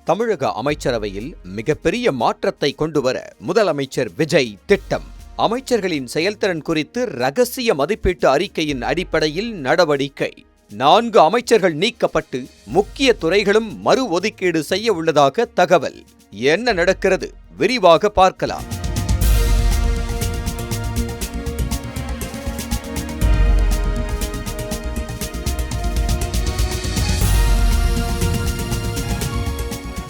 தமிழக அமைச்சரவையில் மிகப்பெரிய மாற்றத்தை கொண்டுவர முதலமைச்சர் விஜய் திட்டம். அமைச்சர்களின் செயல்திறன் குறித்து ரகசிய மதிப்பீட்டு அறிக்கையின் அடிப்படையில் நடவடிக்கை. 4 அமைச்சர்கள் நீக்கப்பட்டு முக்கிய துறைகளும் மறு ஒதுக்கீடு செய்ய உள்ளதாக தகவல். என்ன நடக்கிறது? விரிவாக பார்க்கலாம்.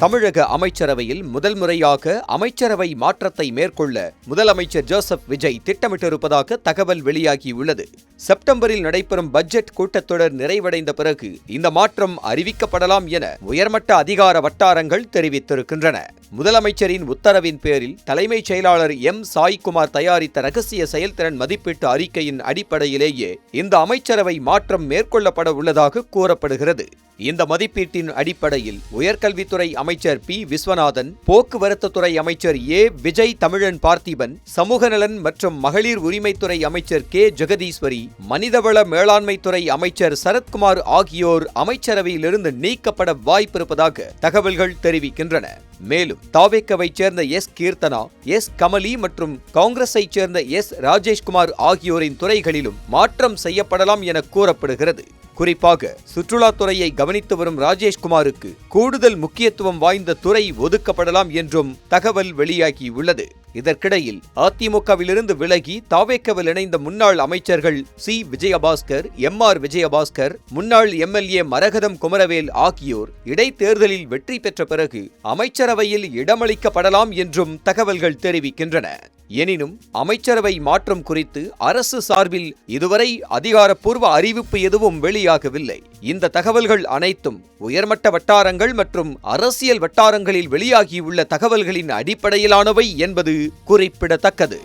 தமிழக அமைச்சரவையில் முதல் முறையாக அமைச்சரவை மாற்றத்தை மேற்கொள்ள முதலமைச்சர் ஜோசப் விஜய் திட்டமிட்டிருப்பதாக தகவல் வெளியாகியுள்ளது. செப்டம்பரில் நடைபெறும் பட்ஜெட் கூட்டத்தொடர் நிறைவடைந்த பிறகு இந்த மாற்றம் அறிவிக்கப்படலாம் என உயர்மட்ட அதிகார வட்டாரங்கள் தெரிவித்திருக்கின்றன. முதலமைச்சரின் உத்தரவின் பேரில் தலைமைச் செயலாளர் எம் சாய்குமார் தயாரித்த ரகசிய செயல்திறன் மதிப்பீட்டு அறிக்கையின் அடிப்படையிலேயே இந்த அமைச்சரவை மாற்றம் மேற்கொள்ளப்பட உள்ளதாக கூறப்படுகிறது. இந்த மதிப்பீட்டின் அடிப்படையில் உயர்கல்வித்துறை அமைச்சர் பி விஸ்வநாதன், போக்குவரத்து துறை அமைச்சர் ஏ விஜய் தமிழன் பார்த்திபன், சமூக நலன் மற்றும் மகளிர் உரிமைத்துறை அமைச்சர் கே ஜெகதீஸ்வரி, மனிதவள மேலாண்மைத்துறை அமைச்சர் சரத்குமார் ஆகியோர் அமைச்சரவையிலிருந்து நீக்கப்பட வாய்ப்பிருப்பதாக தகவல்கள் தெரிவிக்கின்றன. மேலும் தாவேக்கவை சேர்ந்த எஸ் கீர்த்தனா, எஸ் கமலி மற்றும் காங்கிரஸை சேர்ந்த எஸ் ராஜேஷ்குமார் ஆகியோரின் துறைகளிலும் மாற்றம் செய்யப்படலாம் என கூறப்படுகிறது. குறிப்பாக சுற்றுலாத்துறையை கவனித்து வரும் ராஜேஷ்குமாருக்கு கூடுதல் முக்கியத்துவம் வாய்ந்த துறை ஒதுக்கப்படலாம் என்றும் தகவல் வெளியாகியுள்ளது. இதற்கிடையில் அதிமுகவிலிருந்து விலகி தாவேக்கவில் இணைந்த முன்னாள் அமைச்சர்கள் C Vijayabaskar, M R Vijayabaskar, முன்னாள் எம்எல்ஏ மரகதம் குமரவேல் ஆகியோர் இடைத்தேர்தலில் வெற்றி பெற்ற பிறகு அமைச்சரவையில் இடமளிக்கப்படலாம் என்றும் தகவல்கள் தெரிவிக்கின்றன. எனினும் அமைச்சரவை மாற்றம் குறித்து அரசு சார்பில் இதுவரை அதிகாரப்பூர்வ அறிவிப்பு எதுவும் வெளியாகவில்லை. இந்த தகவல்கள் அனைத்தும் உயர்மட்ட வட்டாரங்கள் மற்றும் அரசியல் வட்டாரங்களில் வெளியாகியுள்ள தகவல்களின் அடிப்படையிலானவை என்பது குறிப்பிடத்தக்கது.